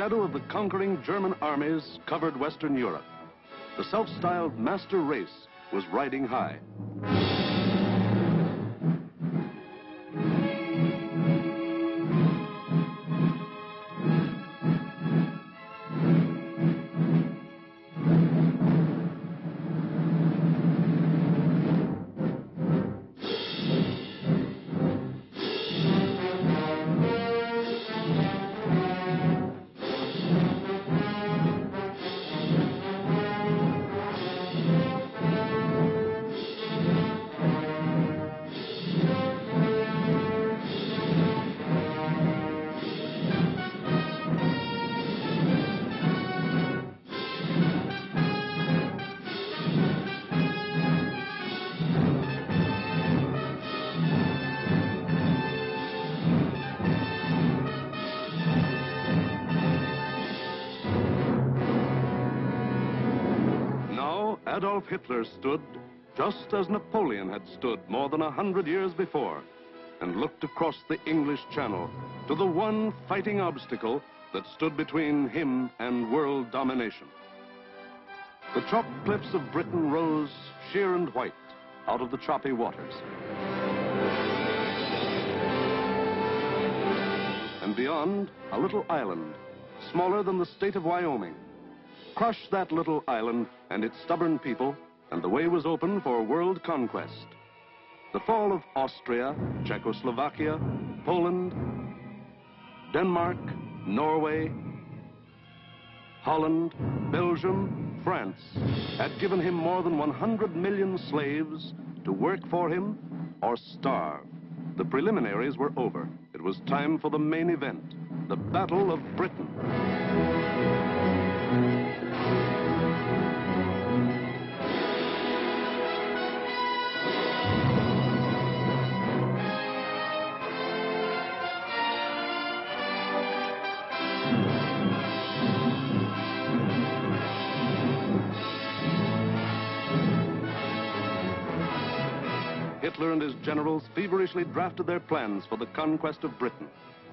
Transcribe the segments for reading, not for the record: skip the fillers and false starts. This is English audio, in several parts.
shadow of the conquering German armies covered Western Europe. The self-styled master race was riding high. Adolf Hitler stood just as Napoleon had stood more than 100 years before, and looked across the English Channel to the one fighting obstacle that stood between him and world domination. The chalk cliffs of Britain rose sheer and white out of the choppy waters. And beyond, a little island, smaller than the state of Wyoming. Crush that little island and its stubborn people, and the way was open for world conquest. The fall of Austria, Czechoslovakia, Poland, Denmark, Norway, Holland, Belgium, France had given him more than 100 million slaves to work for him or starve. The preliminaries were over. It was time for the main event, the Battle of Britain. Hitler and his generals feverishly drafted their plans for the conquest of Britain.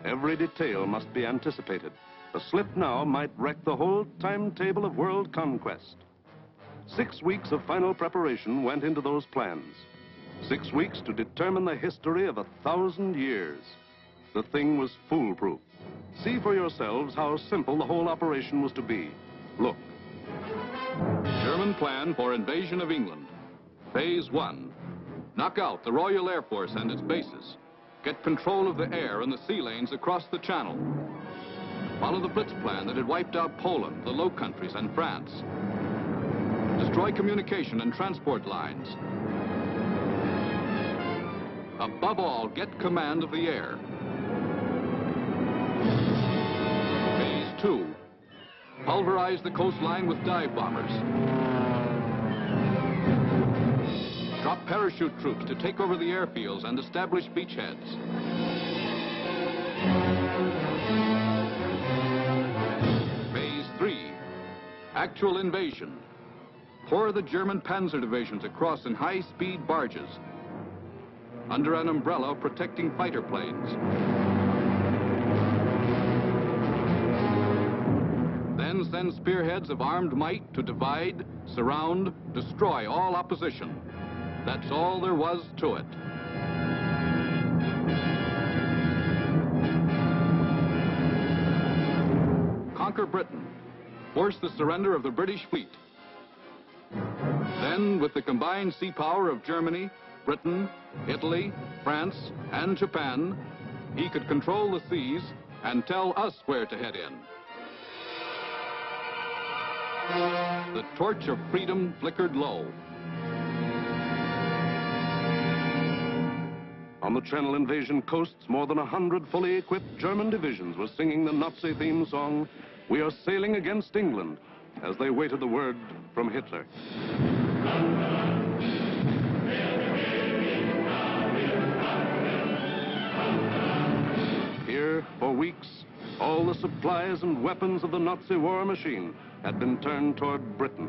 Every detail must be anticipated. A slip now might wreck the whole timetable of world conquest. 6 weeks of final preparation went into those plans. 6 weeks to determine the history of 1,000 years. The thing was foolproof. See for yourselves how simple the whole operation was to be. Look. German plan for invasion of England. Phase 1. Knock out the Royal Air Force and its bases. Get control of the air and the sea lanes across the Channel. Follow the Blitz plan that had wiped out Poland, the Low Countries, and France. Destroy communication and transport lines. Above all, get command of the air. Phase 2. Pulverize the coastline with dive bombers. Drop parachute troops to take over the airfields and establish beachheads. Phase 3. Actual invasion. Pour the German panzer divisions across in high-speed barges under an umbrella protecting fighter planes. Then send spearheads of armed might to divide, surround, destroy all opposition. That's all there was to it. Conquer Britain. Force the surrender of the British fleet. Then, with the combined sea power of Germany, Britain, Italy, France, and Japan, he could control the seas and tell us where to head in. The torch of freedom flickered low. On the Channel invasion coasts, more than 100 fully equipped German divisions were singing the Nazi theme song, "We are sailing against England," as they waited the word from Hitler. Here, for weeks, all the supplies and weapons of the Nazi war machine had been turned toward Britain.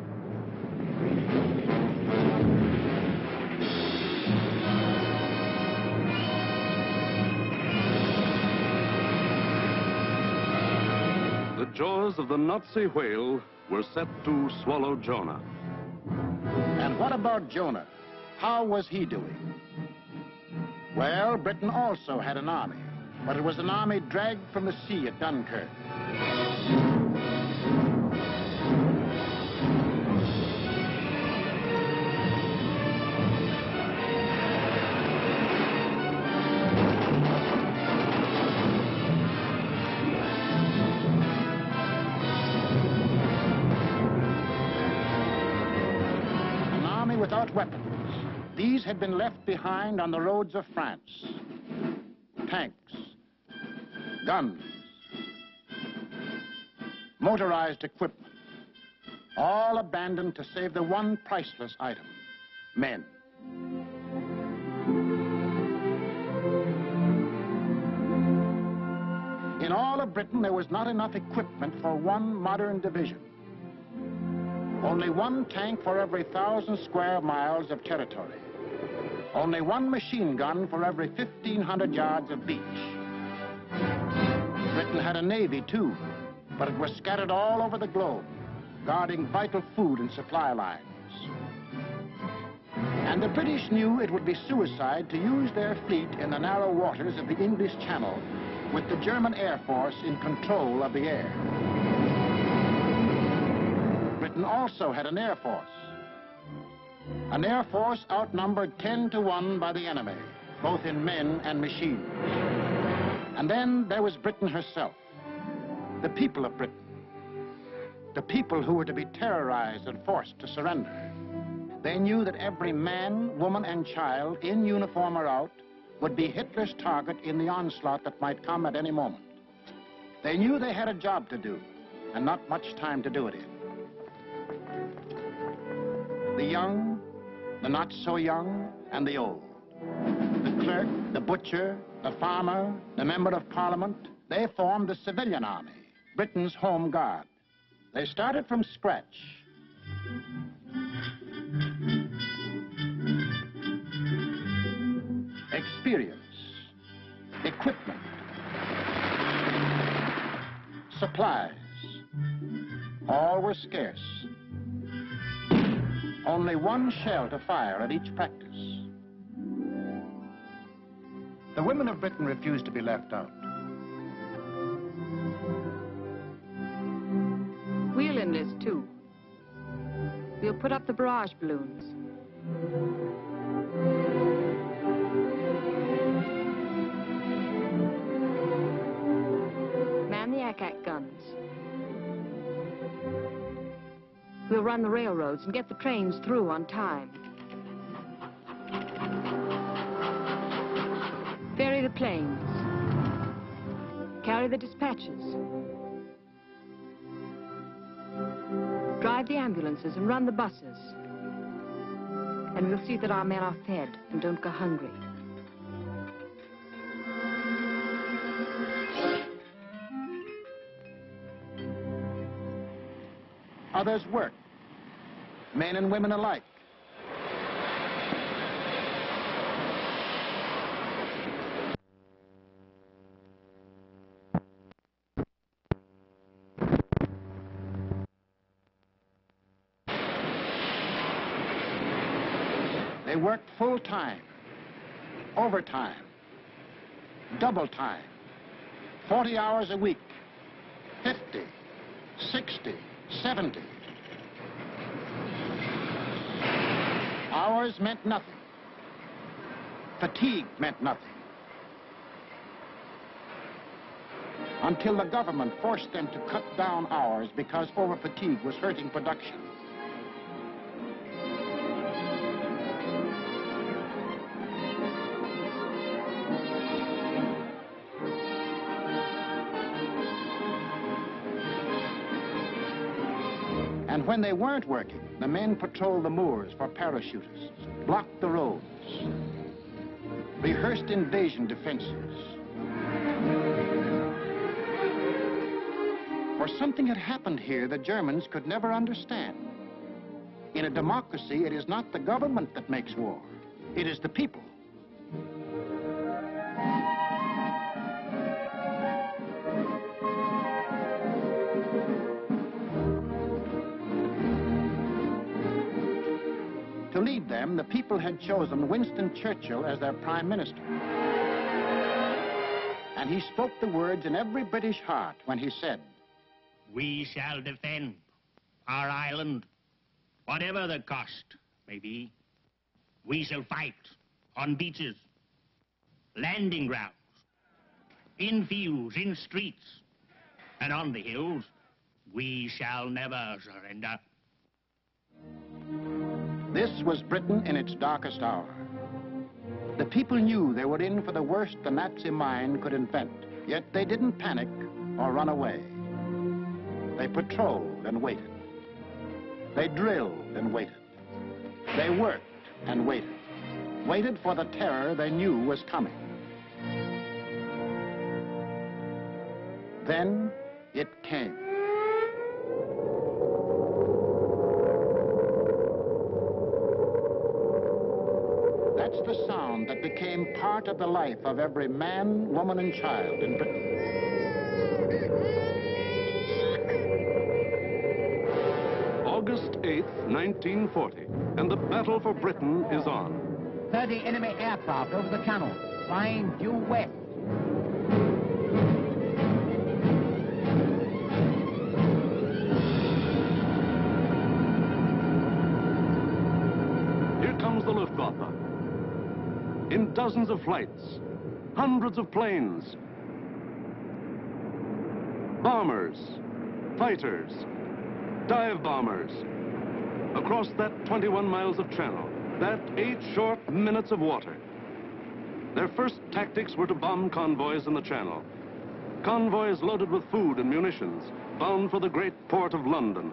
The jaws of the Nazi whale were set to swallow Jonah. And what about Jonah? How was he doing? Well, Britain also had an army, but it was an army dragged from the sea at Dunkirk. Without weapons. These had been left behind on the roads of France. Tanks, guns, motorized equipment, all abandoned to save the one priceless item, men. In all of Britain, there was not enough equipment for one modern division. Only one tank for every 1,000 square miles of territory. Only one machine gun for every 1,500 yards of beach. Britain had a navy, too, but it was scattered all over the globe, guarding vital food and supply lines. And the British knew it would be suicide to use their fleet in the narrow waters of the English Channel, with the German Air Force in control of the air. Britain also had an air force. An air force outnumbered 10 to 1 by the enemy, both in men and machines. And then there was Britain herself, the people of Britain, the people who were to be terrorized and forced to surrender. They knew that every man, woman, and child, in uniform or out, would be Hitler's target in the onslaught that might come at any moment. They knew they had a job to do, and not much time to do it in. The young, the not so young, and the old. The clerk, the butcher, the farmer, the member of parliament, they formed the civilian army, Britain's home guard. They started from scratch. Experience, equipment, supplies, all were scarce. Only one shell to fire at each practice. The women of Britain refused to be left out. We'll enlist too. We'll put up the barrage balloons. Man the ack-ack guns. We'll run the railroads and get the trains through on time. Ferry the planes. Carry the dispatches. Drive the ambulances and run the buses. And we'll see that our men are fed and don't go hungry. Others worked, men and women alike. They worked full time, overtime, double time, 40 hours a week, 50, 60, 70. Hours meant nothing. Fatigue meant nothing. Until the government forced them to cut down hours because overfatigue was hurting production. And when they weren't working, the men patrolled the moors for parachutists, blocked the roads, rehearsed invasion defenses. For something had happened here the Germans could never understand. In a democracy, it is not the government that makes war. It is the people. To lead them, the people had chosen Winston Churchill as their prime minister. And he spoke the words in every British heart when he said, "We shall defend our island, whatever the cost may be. We shall fight on beaches, landing grounds, in fields, in streets, and on the hills. We shall never surrender." This was Britain in its darkest hour. The people knew they were in for the worst the Nazi mind could invent, yet they didn't panic or run away. They patrolled and waited. They drilled and waited. They worked and waited. Waited for the terror they knew was coming. Then it came. That's the sound that became part of the life of every man, woman, and child in Britain. August 8th, 1940, and the battle for Britain is on. 30 enemy aircraft over the channel, flying due west. Here comes the Luftwaffe. In dozens of flights, hundreds of planes, bombers, fighters, dive bombers, across that 21 miles of channel, that 8 short minutes of water. Their first tactics were to bomb convoys in the channel. Convoys loaded with food and munitions, bound for the great port of London.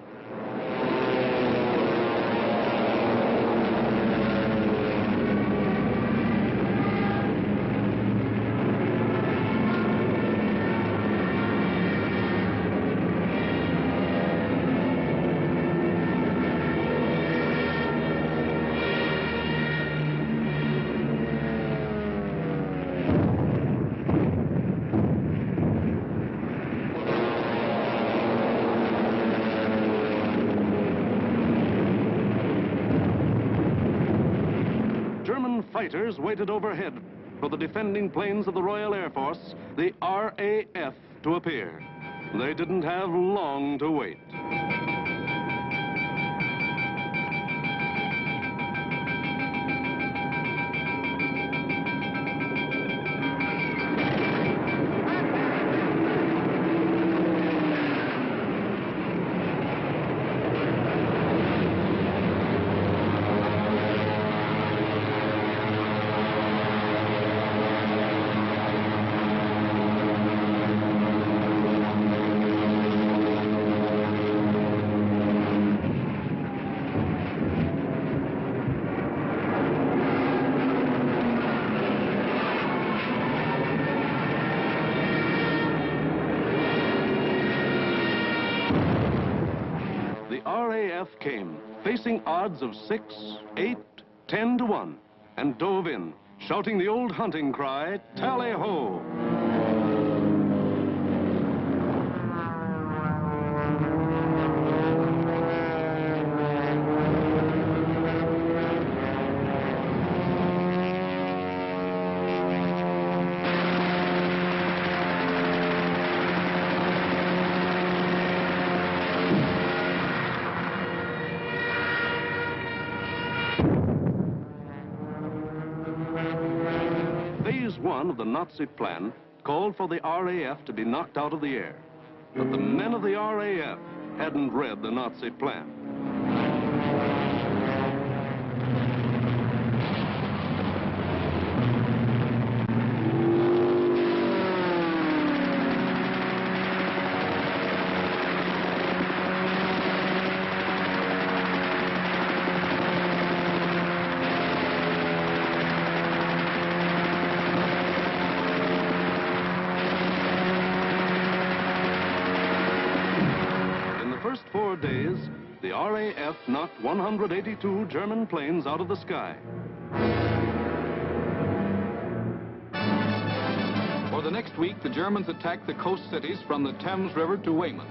Fighters waited overhead for the defending planes of the Royal Air Force, the RAF, to appear. They didn't have long to wait. RAF came, facing odds of 6, 8, 10 to 1, and dove in, shouting the old hunting cry, "Tally-ho!" Phase 1 of the Nazi plan called for the RAF to be knocked out of the air. But the men of the RAF hadn't read the Nazi plan. First 4 days, the RAF knocked 182 German planes out of the sky. For the next week, the Germans attacked the coast cities from the Thames River to Weymouth.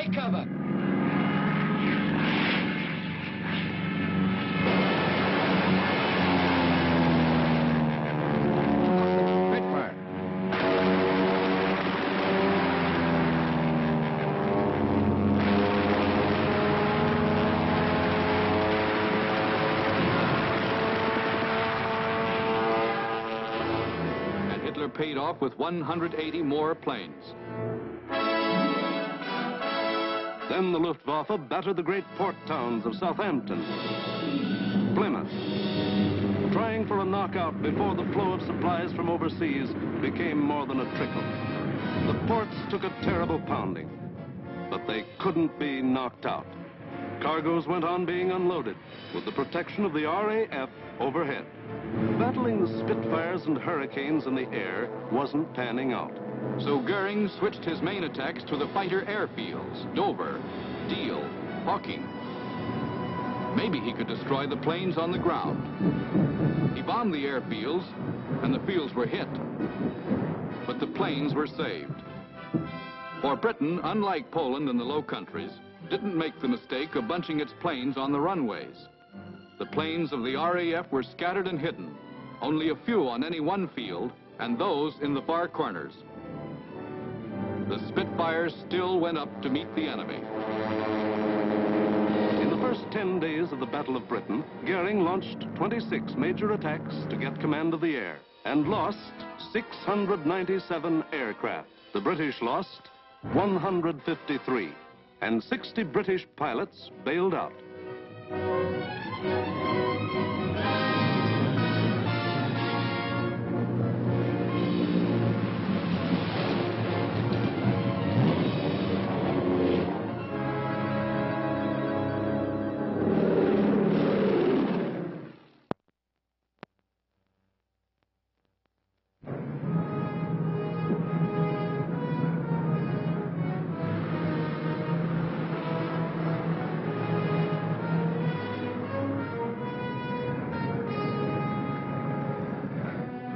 Take cover. Paid off with 180 more planes. Then the Luftwaffe battered the great port towns of Southampton, Plymouth, trying for a knockout before the flow of supplies from overseas became more than a trickle. The ports took a terrible pounding, but they couldn't be knocked out. Cargoes went on being unloaded with the protection of the RAF overhead. Battling the Spitfires and Hurricanes in the air wasn't panning out. So Goering switched his main attacks to the fighter airfields, Dover, Deal, Hawking. Maybe he could destroy the planes on the ground. He bombed the airfields, and the fields were hit. But the planes were saved. For Britain, unlike Poland and the Low Countries, didn't make the mistake of bunching its planes on the runways. The planes of the RAF were scattered and hidden, only a few on any one field, and those in the far corners. The Spitfires still went up to meet the enemy. In the first 10 days of the Battle of Britain, Goering launched 26 major attacks to get command of the air and lost 697 aircraft. The British lost 153, and 60 British pilots bailed out.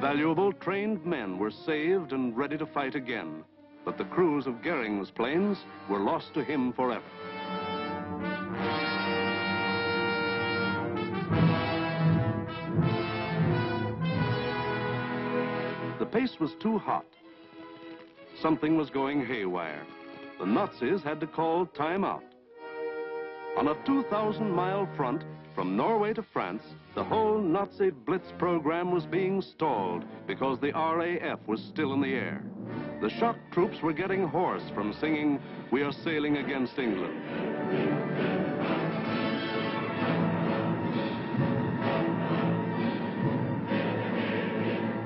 Valuable, trained men were saved and ready to fight again, but the crews of Goering's planes were lost to him forever. The pace was too hot. Something was going haywire. The Nazis had to call time out. On a 2,000-mile front, from Norway to France, the whole Nazi Blitz program was being stalled because the RAF was still in the air. The shock troops were getting hoarse from singing, "We are sailing against England."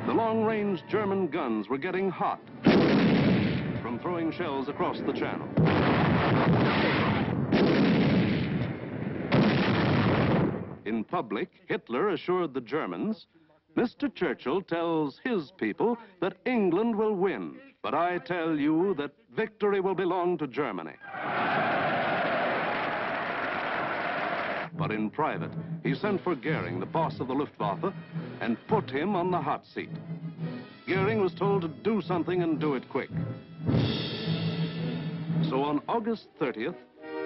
The long-range German guns were getting hot from throwing shells across the channel. In public, Hitler assured the Germans, "Mr. Churchill tells his people that England will win, but I tell you that victory will belong to Germany." But in private, he sent for Goering, the boss of the Luftwaffe, and put him on the hot seat. Goering was told to do something and do it quick. So on August 30th,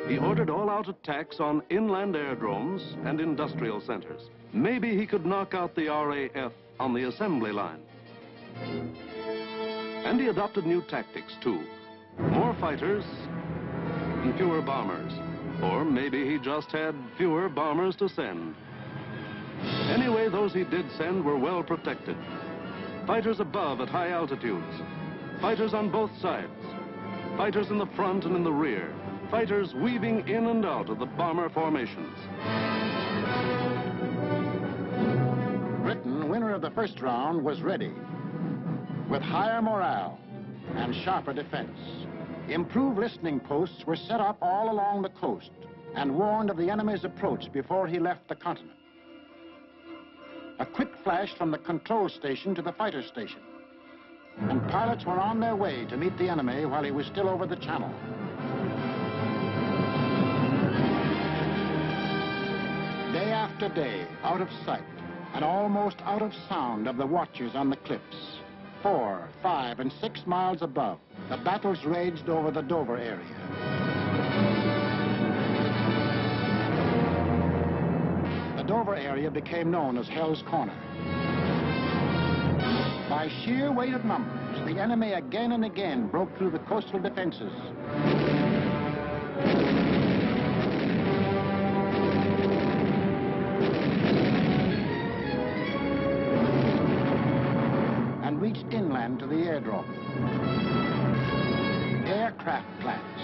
he ordered all-out attacks on inland aerodromes and industrial centers. Maybe he could knock out the RAF on the assembly line. And he adopted new tactics, too. More fighters and fewer bombers. Or maybe he just had fewer bombers to send. Anyway, those he did send were well protected. Fighters above at high altitudes. Fighters on both sides. Fighters in the front and in the rear. Fighters weaving in and out of the bomber formations. Britain, winner of the first round, was ready. With higher morale and sharper defense. Improved listening posts were set up all along the coast and warned of the enemy's approach before he left the continent. A quick flash from the control station to the fighter station. And pilots were on their way to meet the enemy while he was still over the channel. Day after day, out of sight and almost out of sound of the watchers on the cliffs, 4, 5, and 6 miles above, the battles raged over the Dover area. lower area became known as Hell's Corner. By sheer weight of numbers, the enemy again and again broke through the coastal defenses. And reached inland to the airdrome. Aircraft plants,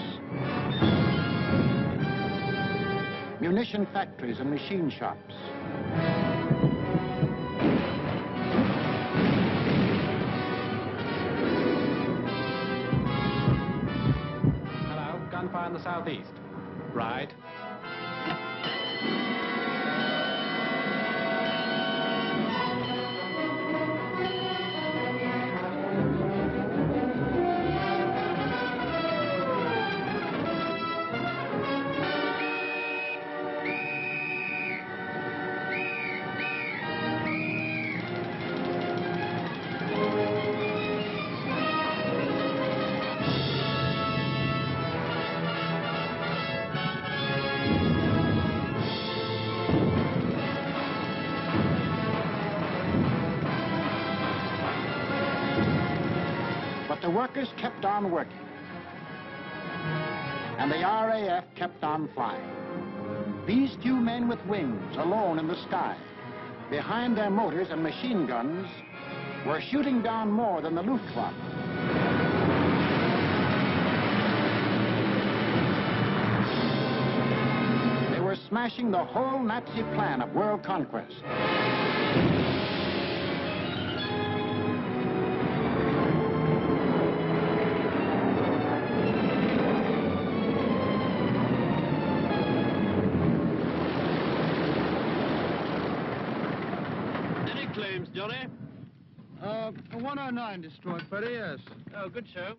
munition factories and machine shops. Hello, gunfire in the southeast. Right. But the workers kept on working. And the RAF kept on flying. These few men with wings, alone in the sky, behind their motors and machine guns, were shooting down more than the Luftwaffe. They were smashing the whole Nazi plan of world conquest. Johnny? 109 destroyed, Freddie, yes. Oh, good show.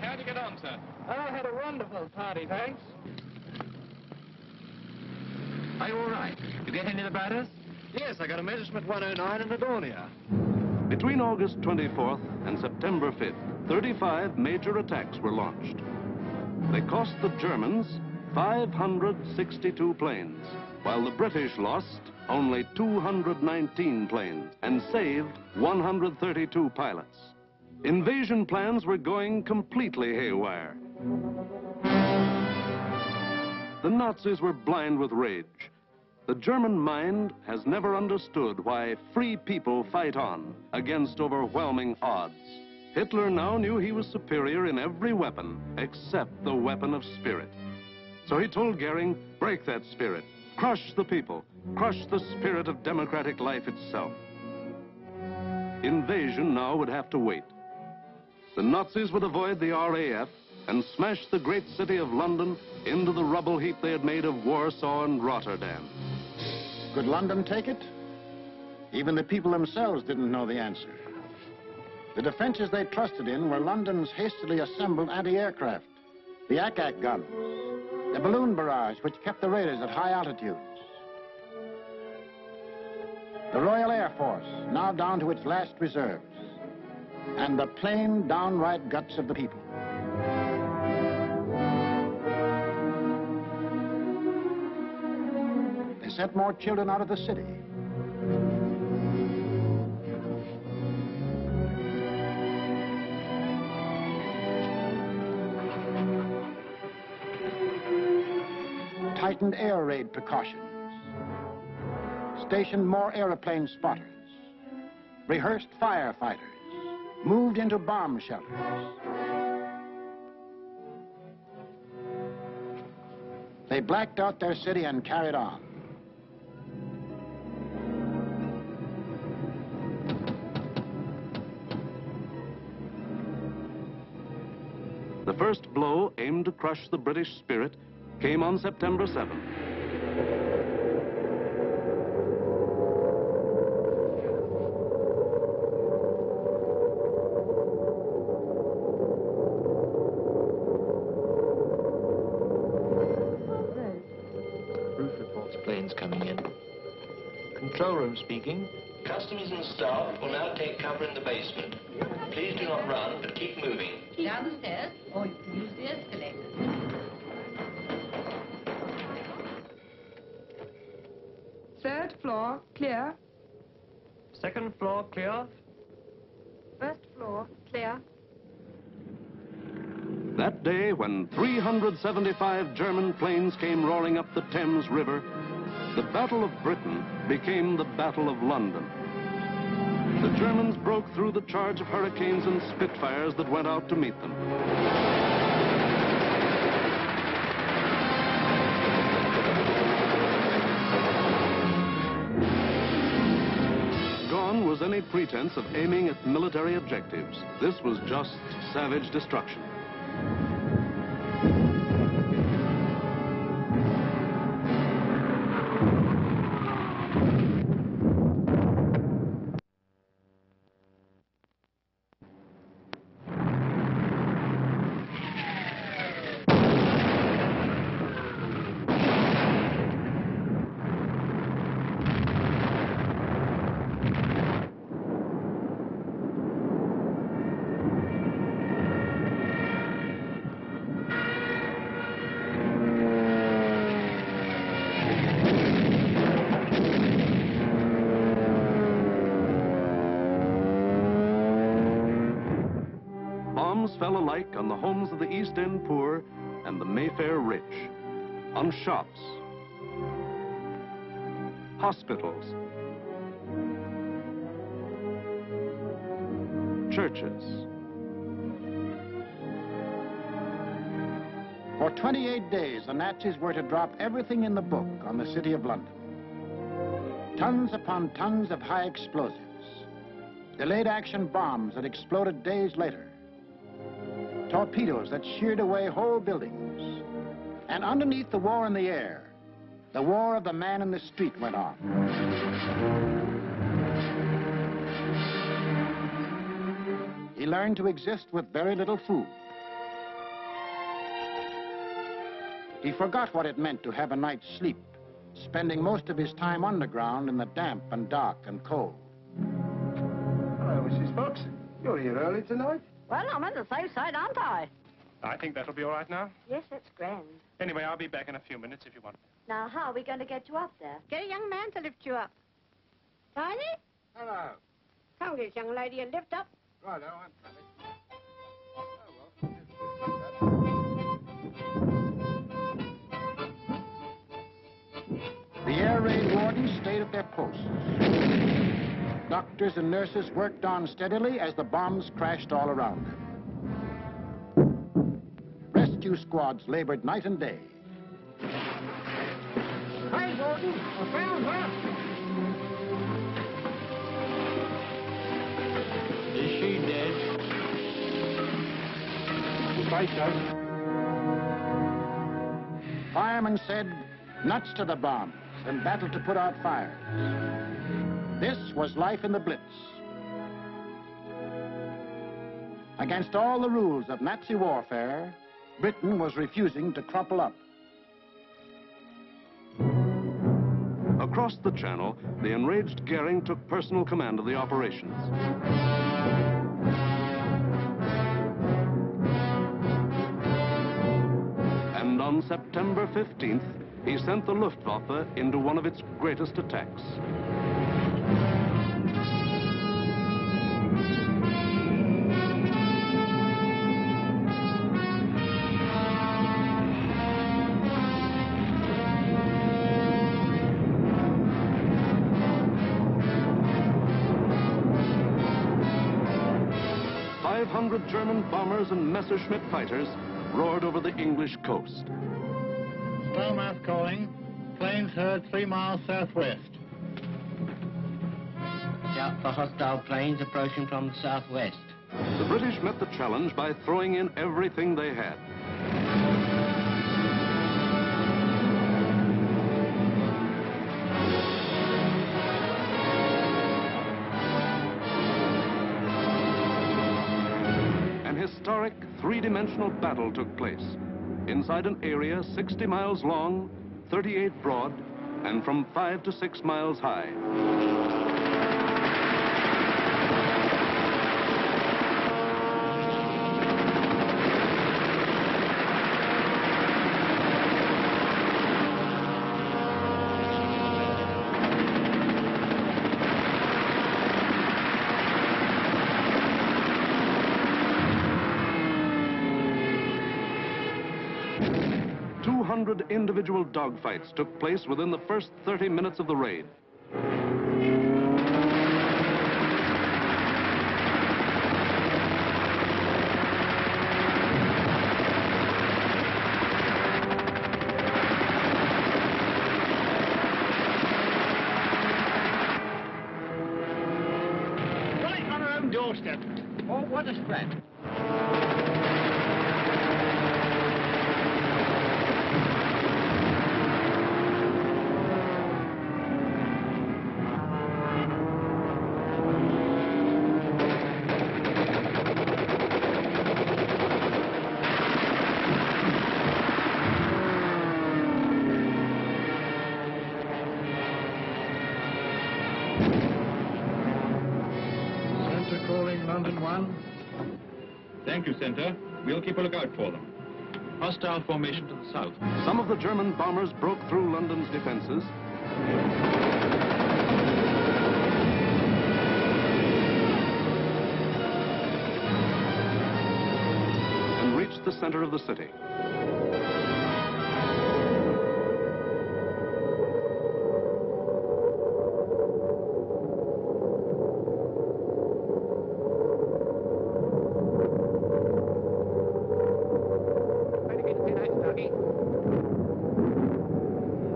How'd you get on, sir? I had a wonderful party, thanks. Are you all right? You get any of the batters? Yes, I got a Messerschmitt 109 in the Dornier. Between August 24th and September 5th, 35 major attacks were launched. They cost the Germans 562 planes, while the British lost only 219 planes and saved 132 pilots. Invasion plans were going completely haywire. The Nazis were blind with rage. The German mind has never understood why free people fight on against overwhelming odds. Hitler now knew he was superior in every weapon except the weapon of spirit. So he told Goering, break that spirit, crush the people, crush the spirit of democratic life itself. Invasion now would have to wait. The Nazis would avoid the RAF and smash the great city of London into the rubble heap they had made of Warsaw and Rotterdam. Could London take it? Even the people themselves didn't know the answer. The defenses they trusted in were London's hastily assembled anti-aircraft, the Ack-Ack guns, the balloon barrage which kept the raiders at high altitudes, the Royal Air Force, now down to its last reserves, and the plain, downright guts of the people. They sent more children out of the city. Tightened air raid precautions. Stationed more airplane spotters. Rehearsed firefighters. Moved into bomb shelters. They blacked out their city and carried on. The first blow, aimed to crush the British spirit, came on September 7th. Roof reports planes coming in. Control room speaking. Customers and staff will now take cover in the basement. Please do not run, but keep moving. Down the stairs, or you can use the escalator. floor, clear. Second floor clear. First floor, clear. That day, when 375 German planes came roaring up the Thames River, the Battle of Britain became the Battle of London. The Germans broke through the charge of Hurricanes and Spitfires that went out to meet them. Gone was any pretense of aiming at military objectives. This was just savage destruction. Bombs fell alike on the homes of the East End poor and the Mayfair rich, on shops, hospitals, churches. For 28 days, the Nazis were to drop everything in the book on the city of London. Tons upon tons of high explosives, delayed action bombs that exploded days later, torpedoes that sheared away whole buildings. And underneath the war in the air, the war of the man in the street went on. He learned to exist with very little food. He forgot what it meant to have a night's sleep, spending most of his time underground in the damp and dark and cold. Hello, Mrs. Fox. You're here early tonight. Well, I'm on the safe side, aren't I? I think that'll be all right now. Yes, that's grand. Anyway, I'll be back in a few minutes if you want. Now, how are we going to get you up there? Get a young man to lift you up. Tiny? Hello. Come get this young lady and lift up. Righto, I'm coming. The air raid wardens stayed at their posts. Doctors and nurses worked on steadily as the bombs crashed all around them. Rescue squads labored night and day. Hey, Warden, I found her. Is she dead? Say so. Firemen said, nuts to the bombs and battle to put out fires. This was life in the Blitz. Against all the rules of Nazi warfare, Britain was refusing to crumple up. Across the Channel, the enraged Goering took personal command of the operations. And on September 15th, he sent the Luftwaffe into one of its greatest attacks. German bombers and Messerschmitt fighters roared over the English coast. Starmouth calling. Planes heard 3 miles southwest. Shout for hostile planes approaching from the southwest. The British met the challenge by throwing in everything they had. Historic three-dimensional battle took place inside an area 60 miles long, 38 broad, and from 5 to 6 miles high. 200 individual dogfights took place within the first 30 minutes of the raid. Right on our own doorstep. Oh, what a spread. Center calling London 1. Thank you, Center. We'll keep a lookout for them. Hostile formation to the south. Some of the German bombers broke through London's defenses. And reached the center of the city.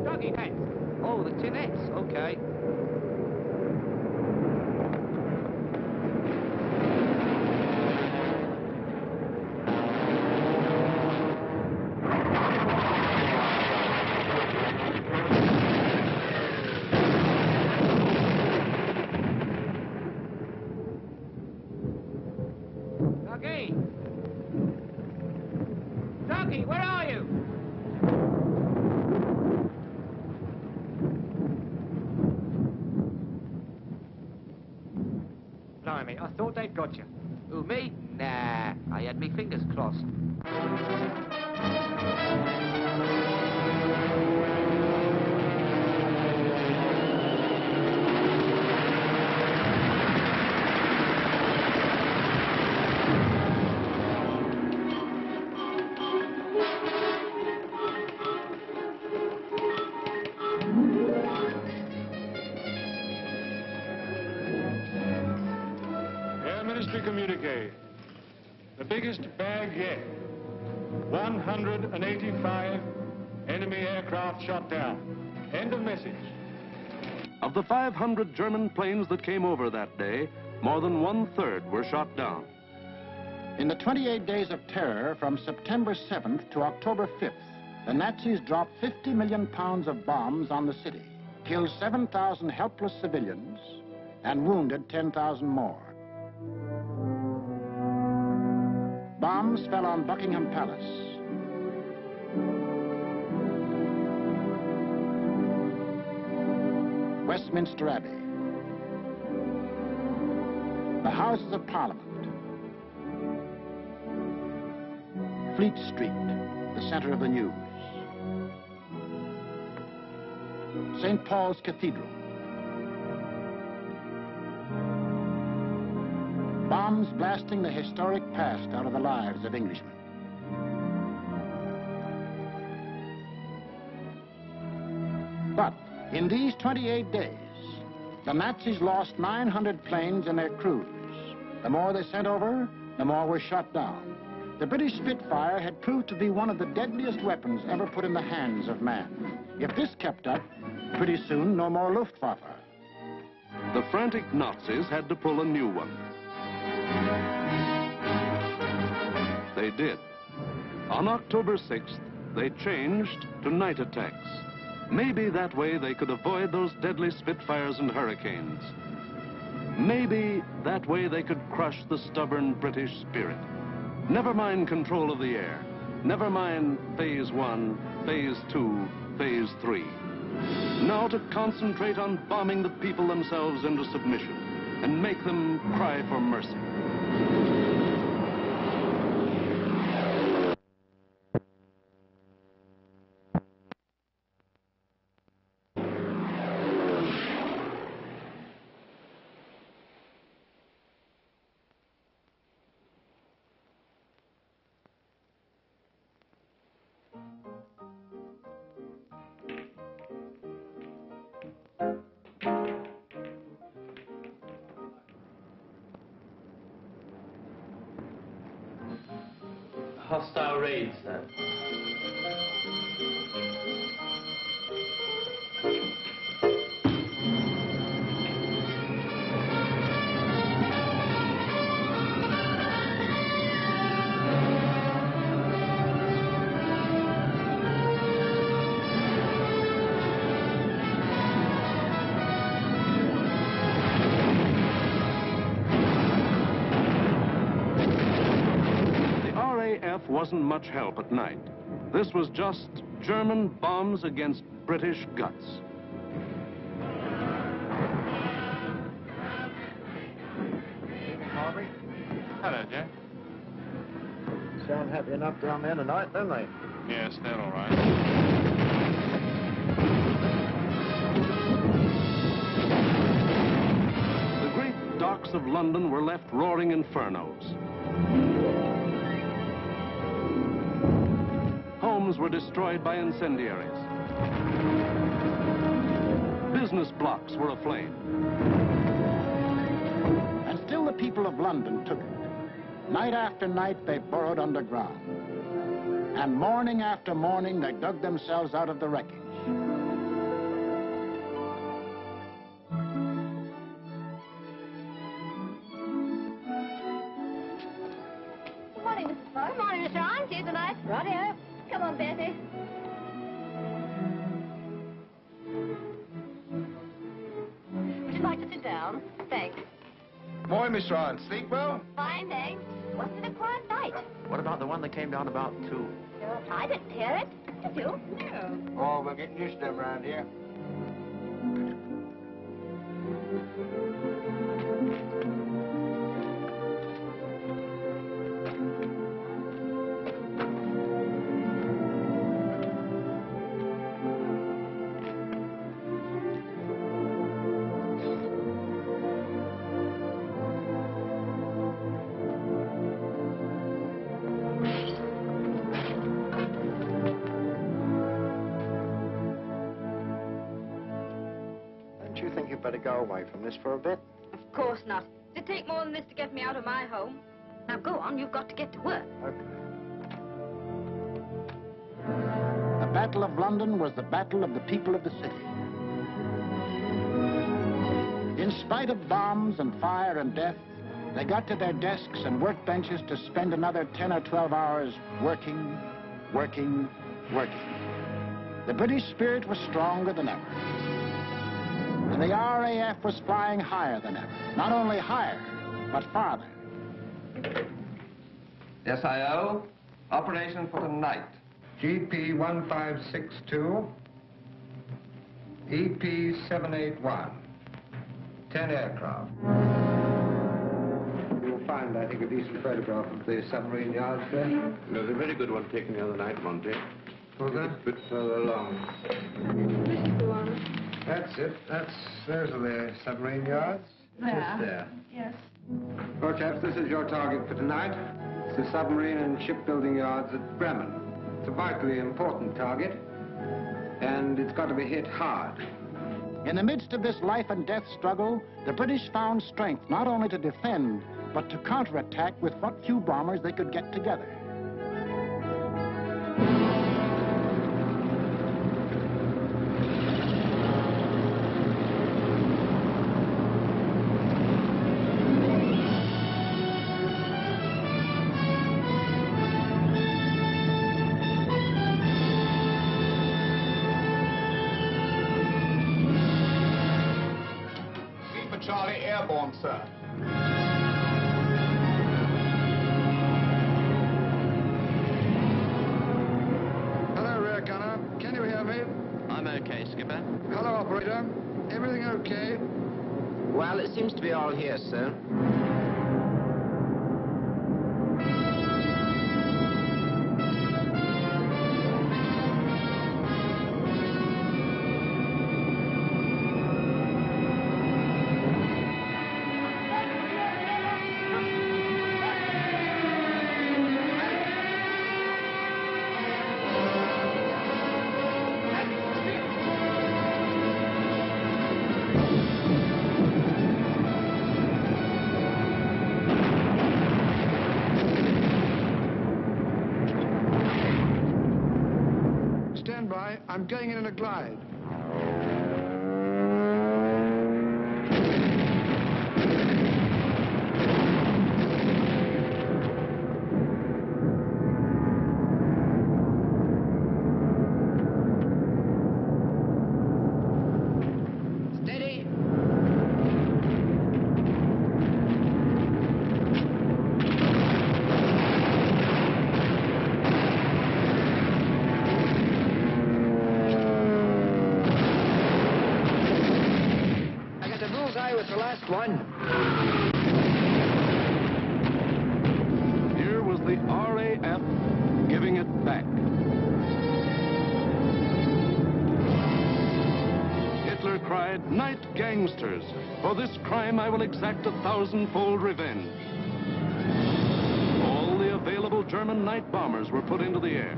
Doggy nets. Oh, the tinettes. Okay. Doggy! Doggy, where are you? Blimey, I thought they'd got you. Who, me? Nah, I had me fingers crossed. Air Ministry communique. The biggest bag yet. 185 enemy aircraft shot down. End of message. Of the 500 German planes that came over that day, more than 1/3 were shot down. In the 28 days of terror from September 7th to October 5th, the Nazis dropped 50 million pounds of bombs on the city, killed 7,000 helpless civilians, and wounded 10,000 more. Bombs fell on Buckingham Palace, Westminster Abbey, the Houses of Parliament, Fleet Street, the center of the news, St. Paul's Cathedral. Bombs blasting the historic past out of the lives of Englishmen. But in these 28 days, the Nazis lost 900 planes and their crews. The more they sent over, the more were shot down. The British Spitfire had proved to be one of the deadliest weapons ever put in the hands of man. If this kept up, pretty soon no more Luftwaffe. The frantic Nazis had to pull a new one. They did. On October 6th, they changed to night attacks. Maybe that way they could avoid those deadly Spitfires and Hurricanes. Maybe that way they could crush the stubborn British spirit. Never mind control of the air. Never mind Phase 1, Phase 2, Phase 3. Now to concentrate on bombing the people themselves into submission and make them cry for mercy. hostile raids, sir. Wasn't much help at night. This was just German bombs against British guts. Harvey. Hello, Jack. Sound happy enough down there tonight, don't they? Yes, they're all right. The great docks of London were left roaring infernos. Homes were destroyed by incendiaries. Business blocks were aflame. And still the people of London took it. Night after night they burrowed underground. And morning after morning they dug themselves out of the wreckage. Good morning, Mrs. Fogg. Good morning, Mr. Arne. See you tonight. Righty-o. Come on, Bessie. Would you like to sit down? Thanks. Morning, Mr. Arne. Sleep well? Fine, thanks. Wasn't it a quiet night? What about the one that came down about 2? I didn't hear it. Did you? No. Oh, we're getting used to them around here. You think you'd better go away from this for a bit? Of course not. It'd take more than this to get me out of my home. Now go on, you've got to get to work. Okay. The Battle of London was the battle of the people of the city. In spite of bombs and fire and death, they got to their desks and workbenches to spend another 10 or 12 hours working, working, working. The British spirit was stronger than ever. And the RAF was flying higher than ever. Not only higher, but farther. Yes, I.O. Operation for tonight. GP 1562, EP 781. 10 aircraft. You'll find, I think, a decent photograph of the submarine yards there. There's a very good one taken the other night, Monty. Was there? A bit further along. That's it. Those are the submarine yards. There. Just there. Yes. Well, chaps, this is your target for tonight. It's the submarine and shipbuilding yards at Bremen. It's a vitally important target, and it's got to be hit hard. In the midst of this life and death struggle, the British found strength not only to defend, but to counterattack with what few bombers they could get together. Charlie airborne, sir. Hello, rear gunner. Can you hear me? I'm okay, Skipper. Hello, operator. Everything okay? Well, it seems to be all here, sir. stand by. I'm getting in a glide. Here was the RAF giving it back. Hitler cried, "Night, gangsters! For this crime I will exact 1,000-fold revenge." All the available German night bombers were put into the air.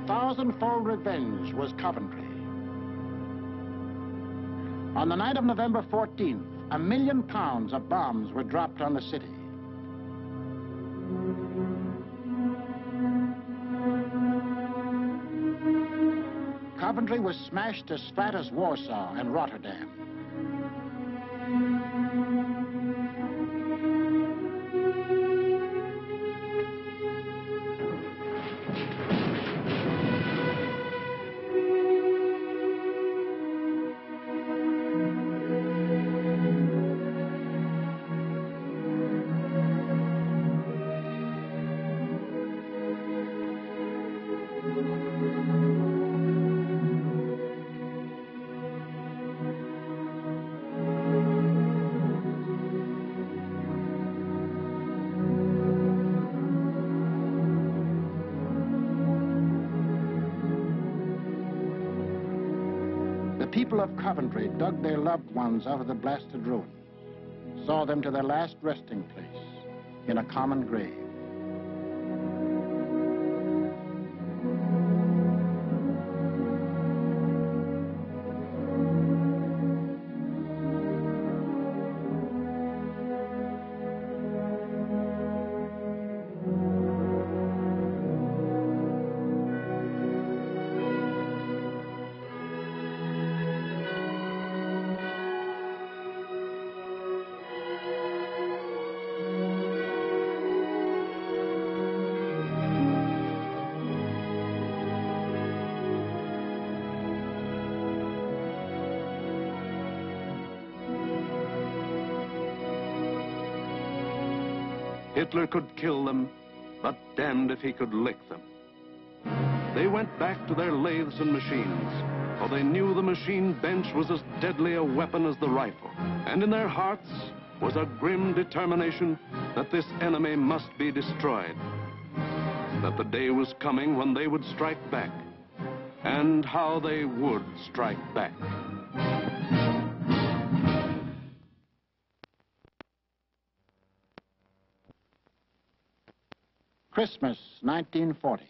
Thousand-fold revenge was Coventry. On the night of November 14th, £1 million of bombs were dropped on the city. Coventry was smashed as flat as Warsaw and Rotterdam. The people of Coventry dug their loved ones out of the blasted ruins, saw them to their last resting place in a common grave. Hitler could kill them, but damned if he could lick them. They went back to their lathes and machines, for they knew the machine bench was as deadly a weapon as the rifle. And in their hearts was a grim determination that this enemy must be destroyed. That the day was coming when they would strike back, and how they would strike back. Christmas, 1940.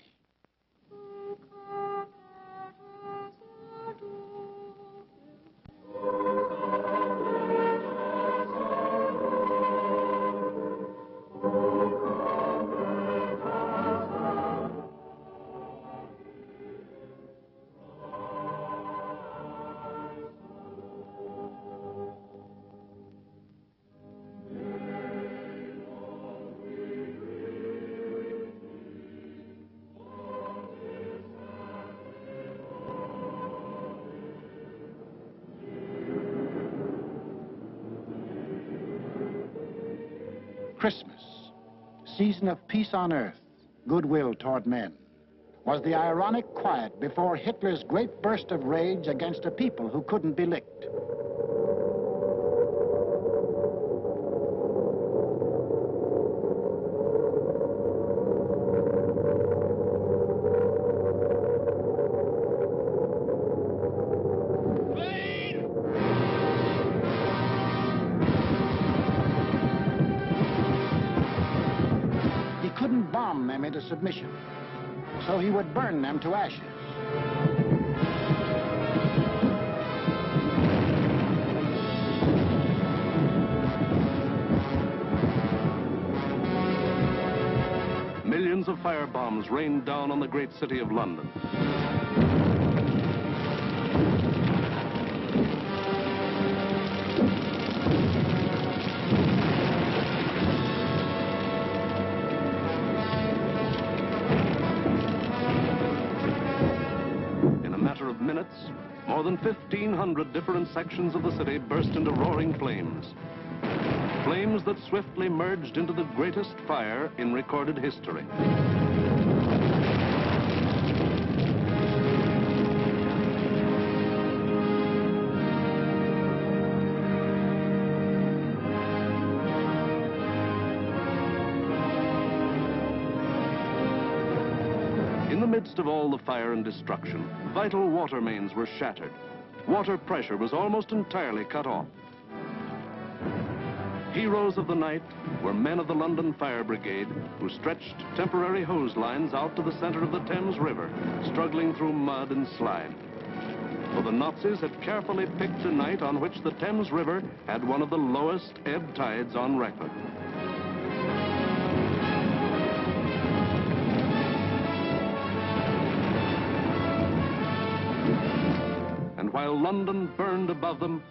Christmas, season of peace on earth, goodwill toward men, was the ironic quiet before Hitler's great burst of rage against a people who couldn't be licked. would bomb them into submission. So he would burn them to ashes. Millions of firebombs rained down on the great city of London. In a matter of minutes, more than 1,500 different sections of the city burst into roaring flames. Flames that swiftly merged into the greatest fire in recorded history. In the midst of all the fire and destruction, vital water mains were shattered. Water pressure was almost entirely cut off. Heroes of the night were men of the London Fire Brigade who stretched temporary hose lines out to the center of the Thames River, struggling through mud and slime. For the Nazis had carefully picked a night on which the Thames River had one of the lowest ebb tides on record. And while London burned above them,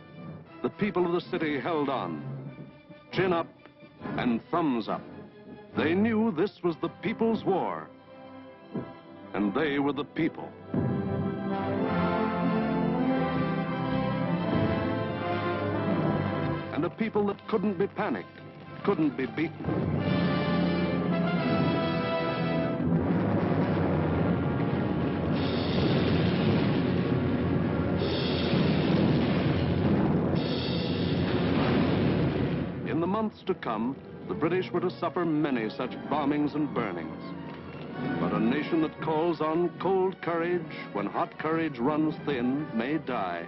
the people of the city held on. Chin up and thumbs up. They knew this was the people's war, and they were the people. And a people that couldn't be panicked, couldn't be beaten. In the months to come, the British were to suffer many such bombings and burnings. But a nation that calls on cold courage when hot courage runs thin may die,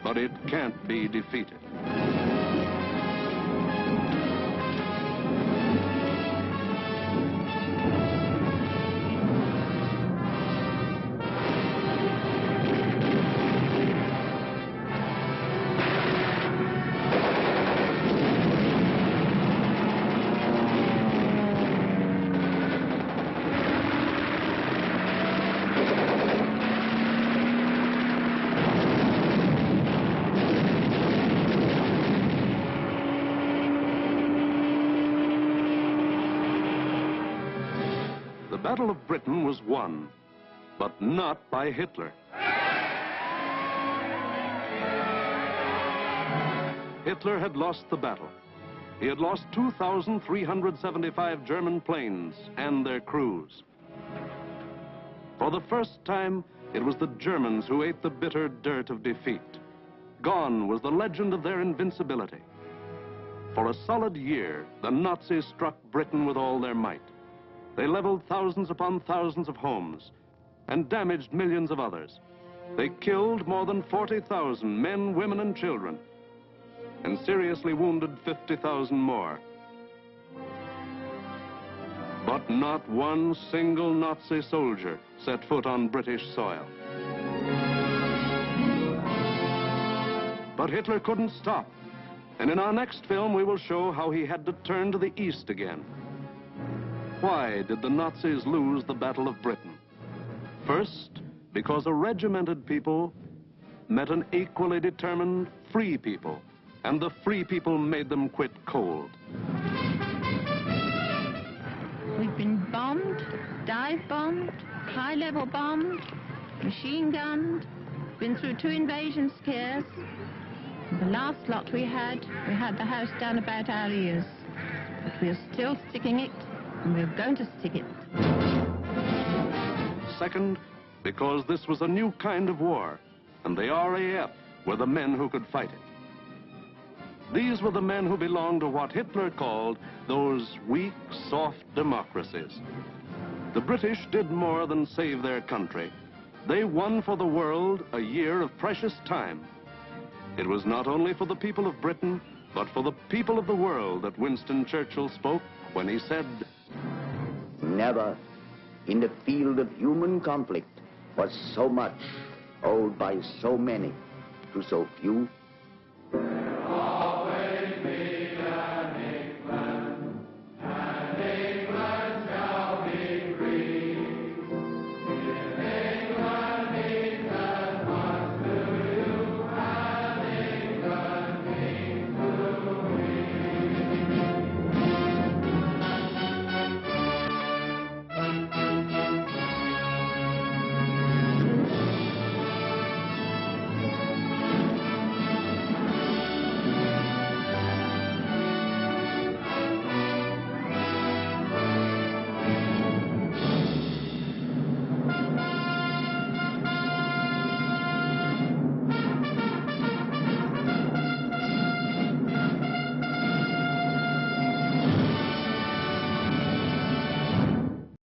but it can't be defeated. The Battle of Britain was won, but not by Hitler. Hitler had lost the battle. He had lost 2,375 German planes and their crews. For the first time, it was the Germans who ate the bitter dirt of defeat. Gone was the legend of their invincibility. For a solid year, the Nazis struck Britain with all their might. They leveled thousands upon thousands of homes and damaged millions of others. They killed more than 40,000 men, women, and children, and seriously wounded 50,000 more. But not one single Nazi soldier set foot on British soil. But Hitler couldn't stop, and in our next film we will show how he had to turn to the east again. Why did the Nazis lose the Battle of Britain? First, because a regimented people met an equally determined free people, and the free people made them quit cold. We've been bombed, dive-bombed, high-level bombed, machine-gunned, been through 2 invasion scares. The last lot we had the house down about our ears. But we're still sticking it, and we're going to stick it. Second, because this was a new kind of war, and the RAF were the men who could fight it. These were the men who belonged to what Hitler called those weak, soft democracies. The British did more than save their country. They won for the world a year of precious time. It was not only for the people of Britain, but for the people of the world that Winston Churchill spoke when he said, Never, in the field of human conflict, was so much owed by so many to so few